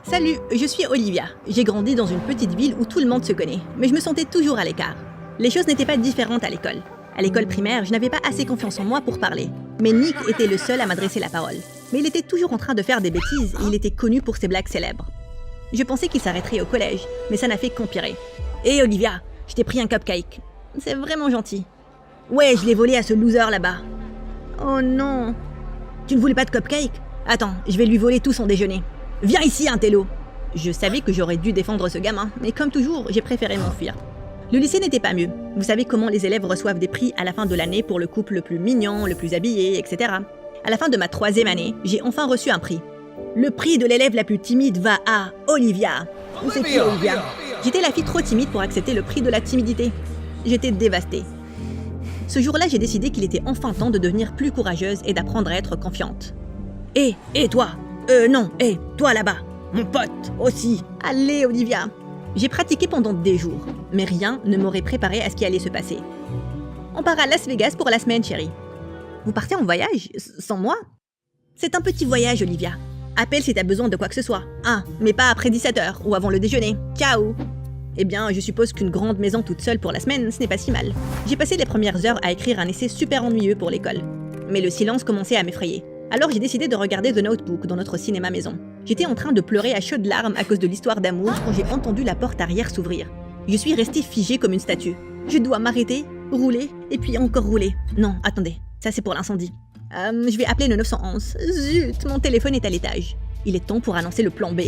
Salut, je suis Olivia. J'ai grandi dans une petite ville où tout le monde se connaît, mais je me sentais toujours à l'écart. Les choses n'étaient pas différentes à l'école. À l'école primaire, je n'avais pas assez confiance en moi pour parler. Mais Nick était le seul à m'adresser la parole. Mais il était toujours en train de faire des bêtises et il était connu pour ses blagues célèbres. Je pensais qu'il s'arrêterait au collège, mais ça n'a fait qu'empirer. Hé Olivia, je t'ai pris un cupcake. C'est vraiment gentil. Ouais, je l'ai volé à ce loser là-bas. Oh non. Tu ne voulais pas de cupcake? Attends, je vais lui voler tout son déjeuner. Viens ici, un télo. Je savais que j'aurais dû défendre ce gamin, mais comme toujours, j'ai préféré m'enfuir. Le lycée n'était pas mieux. Vous savez comment les élèves reçoivent des prix à la fin de l'année pour le couple le plus mignon, le plus habillé, etc. À la fin de ma 3e année, j'ai enfin reçu un prix. Le prix de l'élève la plus timide va à Olivia. C'est qui Olivia? J'étais la fille trop timide pour accepter le prix de la timidité. J'étais dévastée. Ce jour-là, j'ai décidé qu'il était enfin temps de devenir plus courageuse et d'apprendre à être confiante. Hé, toi! Non, toi là-bas! Mon pote, aussi! Allez, Olivia! J'ai pratiqué pendant des jours, mais rien ne m'aurait préparé à ce qui allait se passer. On part à Las Vegas pour la semaine, chérie. Vous partez en voyage? Sans moi? C'est un petit voyage, Olivia. Appelle si t'as besoin de quoi que ce soit. Mais pas après 17h ou avant le déjeuner. Ciao! Eh bien, je suppose qu'une grande maison toute seule pour la semaine, ce n'est pas si mal. J'ai passé les premières heures à écrire un essai super ennuyeux pour l'école. Mais le silence commençait à m'effrayer. Alors j'ai décidé de regarder The Notebook dans notre cinéma maison. J'étais en train de pleurer à chaudes larmes à cause de l'histoire d'amour quand j'ai entendu la porte arrière s'ouvrir. Je suis restée figée comme une statue. Je dois m'arrêter, rouler, et puis encore rouler. Non, attendez, ça c'est pour l'incendie. Je vais appeler le 911. Zut, mon téléphone est à l'étage. Il est temps pour annoncer le plan B.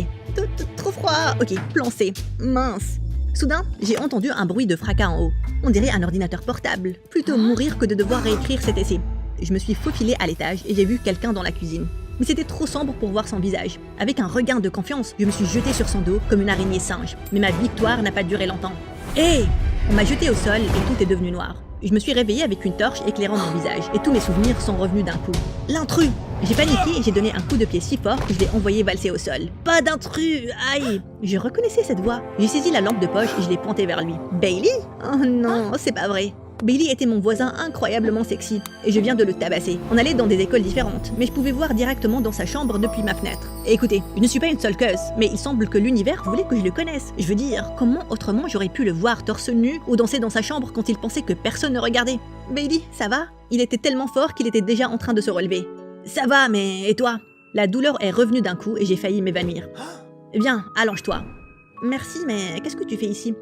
Trop froid. Ok, plan C. Mince. Soudain, j'ai entendu un bruit de fracas en haut. On dirait un ordinateur portable. Plutôt mourir que de devoir réécrire cet essai. Je me suis faufilée à l'étage et j'ai vu quelqu'un dans la cuisine. Mais c'était trop sombre pour voir son visage. Avec un regain de confiance, je me suis jetée sur son dos comme une araignée singe. Mais ma victoire n'a pas duré longtemps. Hé! On m'a jetée au sol et tout est devenu noir. Je me suis réveillée avec une torche éclairant mon visage et tous mes souvenirs sont revenus d'un coup. L'intrus! J'ai paniqué et j'ai donné un coup de pied si fort que je l'ai envoyé valser au sol. Pas d'intrus! Aïe! Je reconnaissais cette voix. J'ai saisi la lampe de poche et je l'ai pointée vers lui. Bailey? Oh non, c'est pas vrai. Bailey était mon voisin incroyablement sexy, et je viens de le tabasser. On allait dans des écoles différentes, mais je pouvais voir directement dans sa chambre depuis ma fenêtre. Et écoutez, je ne suis pas une stalkeuse, mais il semble que l'univers voulait que je le connaisse. Je veux dire, comment autrement j'aurais pu le voir torse nu ou danser dans sa chambre quand il pensait que personne ne regardait? Bailey, ça va? Il était tellement fort qu'il était déjà en train de se relever. Ça va, mais et toi? La douleur est revenue d'un coup et j'ai failli m'évanouir. Viens, allonge-toi. Merci, mais qu'est-ce que tu fais ici?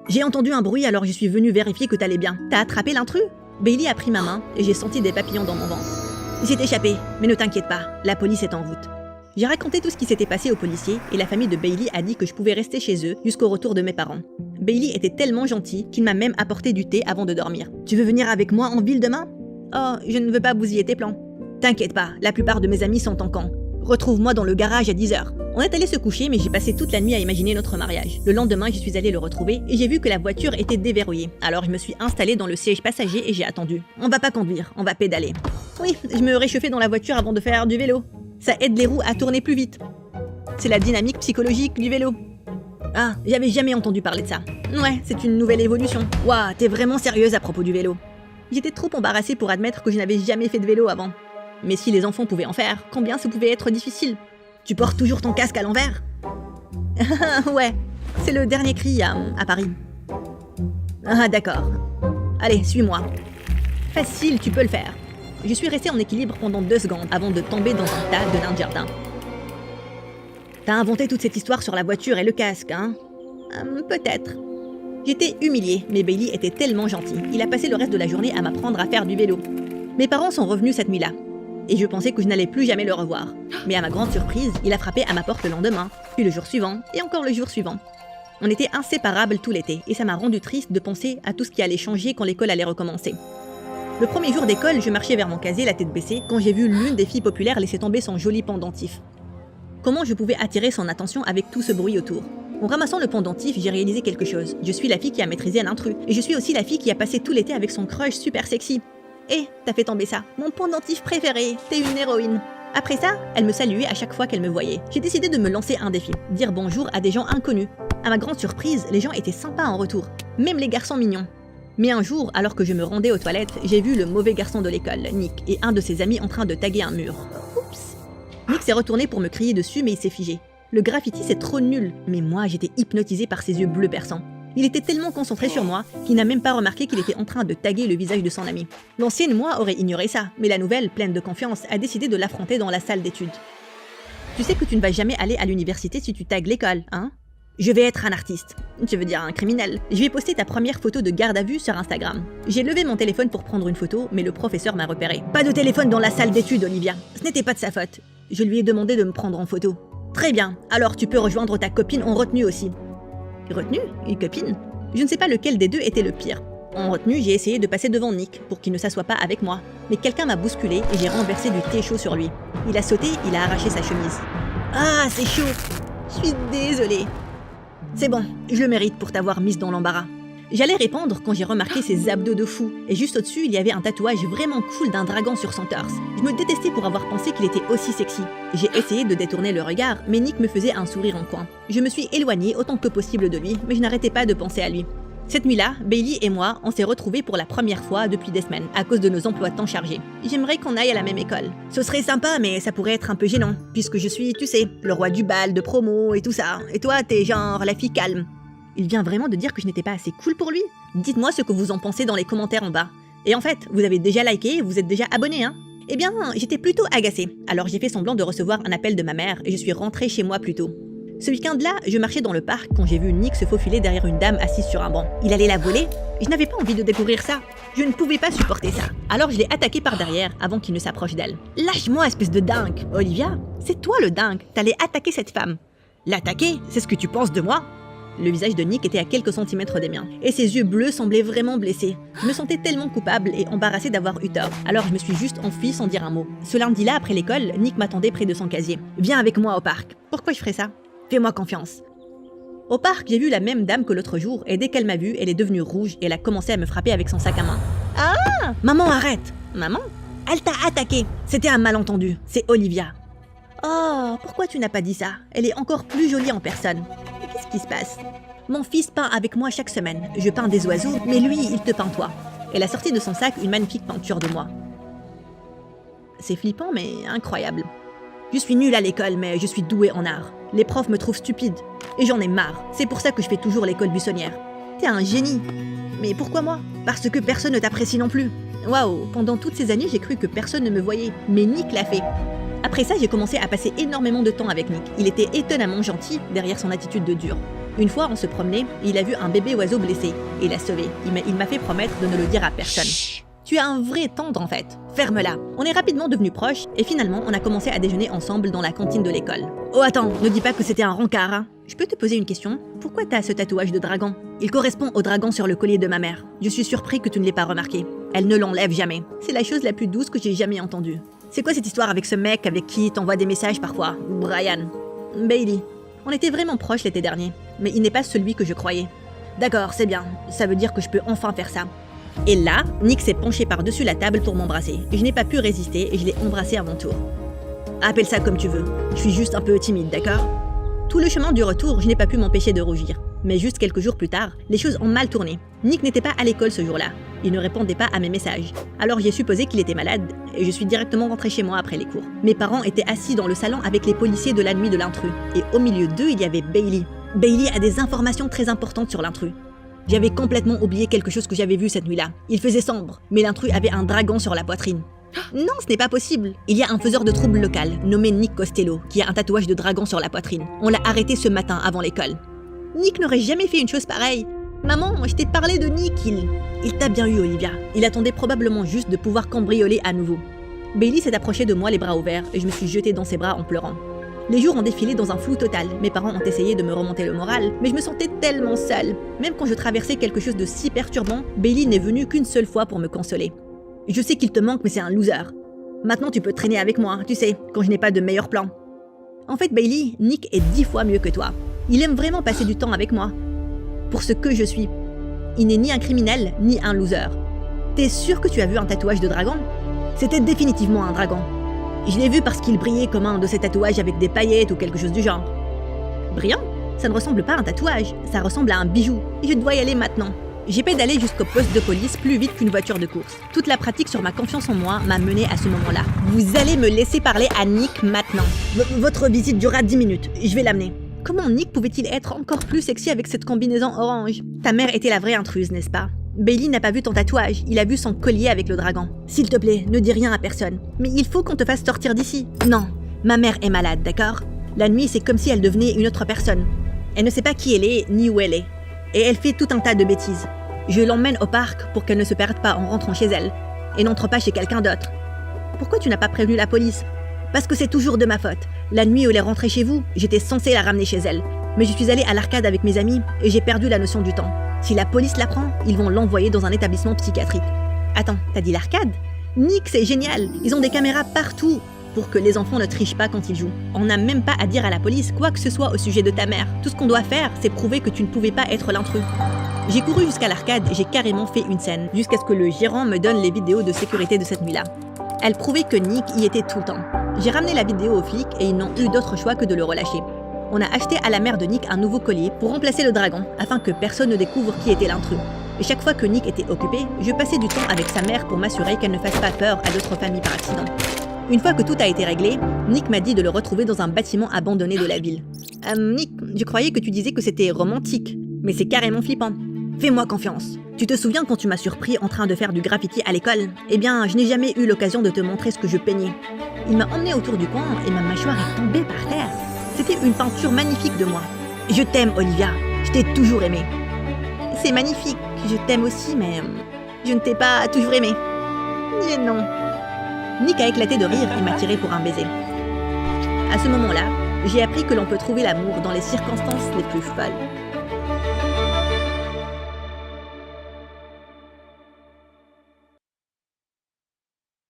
J'ai entendu un bruit alors je suis venue vérifier que t'allais bien. T'as attrapé l'intrus? Bailey a pris ma main et j'ai senti des papillons dans mon ventre. Il s'est échappé, mais ne t'inquiète pas, la police est en route. J'ai raconté tout ce qui s'était passé aux policiers et la famille de Bailey a dit que je pouvais rester chez eux jusqu'au retour de mes parents. Bailey était tellement gentil qu'il m'a même apporté du thé avant de dormir. Tu veux venir avec moi en ville demain? Oh, je ne veux pas bousiller tes plans. T'inquiète pas, la plupart de mes amis sont en camp. Retrouve-moi dans le garage à 10h. On est allé se coucher, mais j'ai passé toute la nuit à imaginer notre mariage. Le lendemain, je suis allée le retrouver et j'ai vu que la voiture était déverrouillée. Alors je me suis installée dans le siège passager et j'ai attendu. On va pas conduire, on va pédaler. Oui, je me réchauffais dans la voiture avant de faire du vélo. Ça aide les roues à tourner plus vite. C'est la dynamique psychologique du vélo. Ah, j'avais jamais entendu parler de ça. Ouais, c'est une nouvelle évolution. Waouh, t'es vraiment sérieuse à propos du vélo. J'étais trop embarrassée pour admettre que je n'avais jamais fait de vélo avant. Mais si les enfants pouvaient en faire, combien ça pouvait être difficile? Tu portes toujours ton casque à l'envers? Ouais, c'est le dernier cri à Paris. Ah d'accord. Allez, suis-moi. Facile, tu peux le faire. Je suis restée en équilibre pendant 2 secondes avant de tomber dans un tas de nains de jardin. T'as inventé toute cette histoire sur la voiture et le casque, hein? Peut-être. J'étais humiliée, mais Bailey était tellement gentil. Il a passé le reste de la journée à m'apprendre à faire du vélo. Mes parents sont revenus cette nuit-là. Et je pensais que je n'allais plus jamais le revoir. Mais à ma grande surprise, il a frappé à ma porte le lendemain, puis le jour suivant, et encore le jour suivant. On était inséparables tout l'été, et ça m'a rendu triste de penser à tout ce qui allait changer quand l'école allait recommencer. Le premier jour d'école, je marchais vers mon casier, la tête baissée, quand j'ai vu l'une des filles populaires laisser tomber son joli pendentif. Comment je pouvais attirer son attention avec tout ce bruit autour? En ramassant le pendentif, j'ai réalisé quelque chose. Je suis la fille qui a maîtrisé un intrus, et je suis aussi la fille qui a passé tout l'été avec son crush super sexy. Eh, t'as fait tomber ça. Mon pendentif préféré, t'es une héroïne. Après ça, elle me saluait à chaque fois qu'elle me voyait. J'ai décidé de me lancer un défi, dire bonjour à des gens inconnus. À ma grande surprise, les gens étaient sympas en retour, même les garçons mignons. Mais un jour, alors que je me rendais aux toilettes, j'ai vu le mauvais garçon de l'école, Nick, et un de ses amis en train de taguer un mur. Oups! Nick s'est retourné pour me crier dessus, mais il s'est figé. Le graffiti, c'est trop nul. Mais moi, j'étais hypnotisée par ses yeux bleus perçants. Il était tellement concentré sur moi qu'il n'a même pas remarqué qu'il était en train de taguer le visage de son ami. L'ancienne moi aurait ignoré ça, mais la nouvelle, pleine de confiance, a décidé de l'affronter dans la salle d'études. Tu sais que tu ne vas jamais aller à l'université si tu tagues l'école, hein? Je vais être un artiste. Tu veux dire un criminel. Je vais poster ta première photo de garde à vue sur Instagram. J'ai levé mon téléphone pour prendre une photo, mais le professeur m'a repéré. Pas de téléphone dans la salle d'études, Olivia. Ce n'était pas de sa faute. Je lui ai demandé de me prendre en photo. Très bien, alors tu peux rejoindre ta copine en retenue aussi. Retenue? Une copine? Je ne sais pas lequel des deux était le pire. En retenue, j'ai essayé de passer devant Nick pour qu'il ne s'assoie pas avec moi. Mais quelqu'un m'a bousculé et j'ai renversé du thé chaud sur lui. Il a sauté, il a arraché sa chemise. Ah, c'est chaud! Je suis désolée. C'est bon, je le mérite pour t'avoir mise dans l'embarras. J'allais répondre quand j'ai remarqué ses abdos de fou, et juste au-dessus, il y avait un tatouage vraiment cool d'un dragon sur son torse. Je me détestais pour avoir pensé qu'il était aussi sexy. J'ai essayé de détourner le regard, mais Nick me faisait un sourire en coin. Je me suis éloignée autant que possible de lui, mais je n'arrêtais pas de penser à lui. Cette nuit-là, Bailey et moi, on s'est retrouvés pour la première fois depuis des semaines, à cause de nos emplois de temps chargés. J'aimerais qu'on aille à la même école. Ce serait sympa, mais ça pourrait être un peu gênant, puisque je suis, tu sais, le roi du bal, de promo et tout ça. Et toi, t'es genre la fille calme. Il vient vraiment de dire que je n'étais pas assez cool pour lui? Dites-moi ce que vous en pensez dans les commentaires en bas. Et en fait, vous avez déjà liké, vous êtes déjà abonné, hein? Eh bien, j'étais plutôt agacée. Alors j'ai fait semblant de recevoir un appel de ma mère et je suis rentrée chez moi plus tôt. Ce week-end-là, je marchais dans le parc quand j'ai vu Nick se faufiler derrière une dame assise sur un banc. Il allait la voler? Je n'avais pas envie de découvrir ça. Je ne pouvais pas supporter ça. Alors je l'ai attaqué par derrière avant qu'il ne s'approche d'elle. Lâche-moi, espèce de dingue! Olivia, c'est toi le dingue. T'allais attaquer cette femme. L'attaquer? C'est ce que tu penses de moi? Le visage de Nick était à quelques centimètres des miens, et ses yeux bleus semblaient vraiment blessés. Je me sentais tellement coupable et embarrassée d'avoir eu tort, alors je me suis juste enfuie sans dire un mot. Ce lundi-là, après l'école, Nick m'attendait près de son casier. « Viens avec moi au parc. » Pourquoi je ferais ça? Fais-moi confiance. Au parc, j'ai vu la même dame que l'autre jour, et dès qu'elle m'a vue, elle est devenue rouge et elle a commencé à me frapper avec son sac à main. « Ah! Maman, arrête! »« Maman? Elle t'a attaqué! C'était un malentendu. C'est Olivia. »« Oh, pourquoi tu n'as pas dit ça? Elle est encore plus jolie en personne. » Qu'est-ce qui se passe? Mon fils peint avec moi chaque semaine. Je peins des oiseaux, mais lui, il te peint toi. Elle a sorti de son sac une magnifique peinture de moi. C'est flippant, mais incroyable. Je suis nulle à l'école, mais je suis douée en art. Les profs me trouvent stupide. Et j'en ai marre. C'est pour ça que je fais toujours l'école buissonnière. T'es un génie. Mais pourquoi moi? Parce que personne ne t'apprécie non plus. Waouh, pendant toutes ces années, j'ai cru que personne ne me voyait. Mais Nick l'a fait. Après ça, j'ai commencé à passer énormément de temps avec Nick. Il était étonnamment gentil derrière son attitude de dur. Une fois, on se promenait et il a vu un bébé oiseau blessé. Et il l'a sauvé. Il m'a fait promettre de ne le dire à personne. Tu es un vrai tendre en fait. Ferme-la. On est rapidement devenus proches et finalement, on a commencé à déjeuner ensemble dans la cantine de l'école. Oh attends, ne dis pas que c'était un rencard, hein. Je peux te poser une question? Pourquoi t'as ce tatouage de dragon? Il correspond au dragon sur le collier de ma mère. Je suis surpris que tu ne l'aies pas remarqué. Elle ne l'enlève jamais. C'est la chose la plus douce que j'ai jamais entendue. C'est quoi cette histoire avec ce mec avec qui t'envoie des messages parfois? Brian. Bailey. On était vraiment proches l'été dernier, mais il n'est pas celui que je croyais. D'accord, c'est bien. Ça veut dire que je peux enfin faire ça. Et là, Nick s'est penché par-dessus la table pour m'embrasser. Je n'ai pas pu résister et je l'ai embrassé à mon tour. Appelle ça comme tu veux. Je suis juste un peu timide, d'accord? Tout le chemin du retour, je n'ai pas pu m'empêcher de rougir. Mais juste quelques jours plus tard, les choses ont mal tourné. Nick n'était pas à l'école ce jour-là. Il ne répondait pas à mes messages. Alors j'ai supposé qu'il était malade et je suis directement rentrée chez moi après les cours. Mes parents étaient assis dans le salon avec les policiers de la nuit de l'intrus. Et au milieu d'eux, il y avait Bailey. Bailey a des informations très importantes sur l'intrus. J'avais complètement oublié quelque chose que j'avais vu cette nuit-là. Il faisait sombre, mais l'intrus avait un dragon sur la poitrine. Non, ce n'est pas possible. Il y a un faiseur de troubles local, nommé Nick Costello, qui a un tatouage de dragon sur la poitrine. On l'a arrêté ce matin avant l'école. Nick n'aurait jamais fait une chose pareille. Maman, je t'ai parlé de Nick, il t'a bien eu, Olivia. Il attendait probablement juste de pouvoir cambrioler à nouveau. Bailey s'est approchée de moi les bras ouverts et je me suis jetée dans ses bras en pleurant. Les jours ont défilé dans un flou total. Mes parents ont essayé de me remonter le moral, mais je me sentais tellement seule. Même quand je traversais quelque chose de si perturbant, Bailey n'est venu qu'une seule fois pour me consoler. Je sais qu'il te manque, mais c'est un loser. Maintenant, tu peux traîner avec moi, tu sais, quand je n'ai pas de meilleur plan. En fait, Bailey, Nick est 10 fois mieux que toi. Il aime vraiment passer du temps avec moi. Pour ce que je suis. Il n'est ni un criminel, ni un loser. T'es sûr que tu as vu un tatouage de dragon? C'était définitivement un dragon. Je l'ai vu parce qu'il brillait comme un de ces tatouages avec des paillettes ou quelque chose du genre. Brillant? Ça ne ressemble pas à un tatouage, ça ressemble à un bijou. Je dois y aller maintenant. J'ai pédalé jusqu'au poste de police plus vite qu'une voiture de course. Toute la pratique sur ma confiance en moi m'a mené à ce moment-là. Vous allez me laisser parler à Nick maintenant. Votre visite durera 10 minutes. Je vais l'amener. Comment Nick pouvait-il être encore plus sexy avec cette combinaison orange? Ta mère était la vraie intruse, n'est-ce pas? Bailey n'a pas vu ton tatouage, il a vu son collier avec le dragon. S'il te plaît, ne dis rien à personne. Mais il faut qu'on te fasse sortir d'ici. Non, ma mère est malade, d'accord? La nuit, c'est comme si elle devenait une autre personne. Elle ne sait pas qui elle est, ni où elle est. Et elle fait tout un tas de bêtises. Je l'emmène au parc pour qu'elle ne se perde pas en rentrant chez elle. Et n'entre pas chez quelqu'un d'autre. Pourquoi tu n'as pas prévenu la police? Parce que c'est toujours de ma faute. La nuit où elle est rentrée chez vous, j'étais censée la ramener chez elle. Mais je suis allée à l'arcade avec mes amis et j'ai perdu la notion du temps. Si la police l'apprend, ils vont l'envoyer dans un établissement psychiatrique. Attends, t'as dit l'arcade? Nick, c'est génial. Ils ont des caméras partout pour que les enfants ne trichent pas quand ils jouent. On n'a même pas à dire à la police quoi que ce soit au sujet de ta mère. Tout ce qu'on doit faire, c'est prouver que tu ne pouvais pas être l'intrus. J'ai couru jusqu'à l'arcade et j'ai carrément fait une scène, jusqu'à ce que le gérant me donne les vidéos de sécurité de cette nuit-là. Elle prouvait que Nick y était tout le temps. J'ai ramené la vidéo aux flics et ils n'ont eu d'autre choix que de le relâcher. On a acheté à la mère de Nick un nouveau collier pour remplacer le dragon, afin que personne ne découvre qui était l'intrus. Et chaque fois que Nick était occupé, je passais du temps avec sa mère pour m'assurer qu'elle ne fasse pas peur à d'autres familles par accident. Une fois que tout a été réglé, Nick m'a dit de le retrouver dans un bâtiment abandonné de la ville. Nick, je croyais que tu disais que c'était romantique, mais c'est carrément flippant. Fais-moi confiance. Tu te souviens quand tu m'as surpris en train de faire du graffiti à l'école? Eh bien, je n'ai jamais eu l'occasion de te montrer ce que je peignais. Il m'a emmené autour du coin et ma mâchoire est tombée par terre. C'était une peinture magnifique de moi. Je t'aime, Olivia. Je t'ai toujours aimée. C'est magnifique. Je t'aime aussi, mais je ne t'ai pas toujours aimée. Et non. Nick a éclaté de rire et m'a tiré pour un baiser. À ce moment-là, j'ai appris que l'on peut trouver l'amour dans les circonstances les plus folles.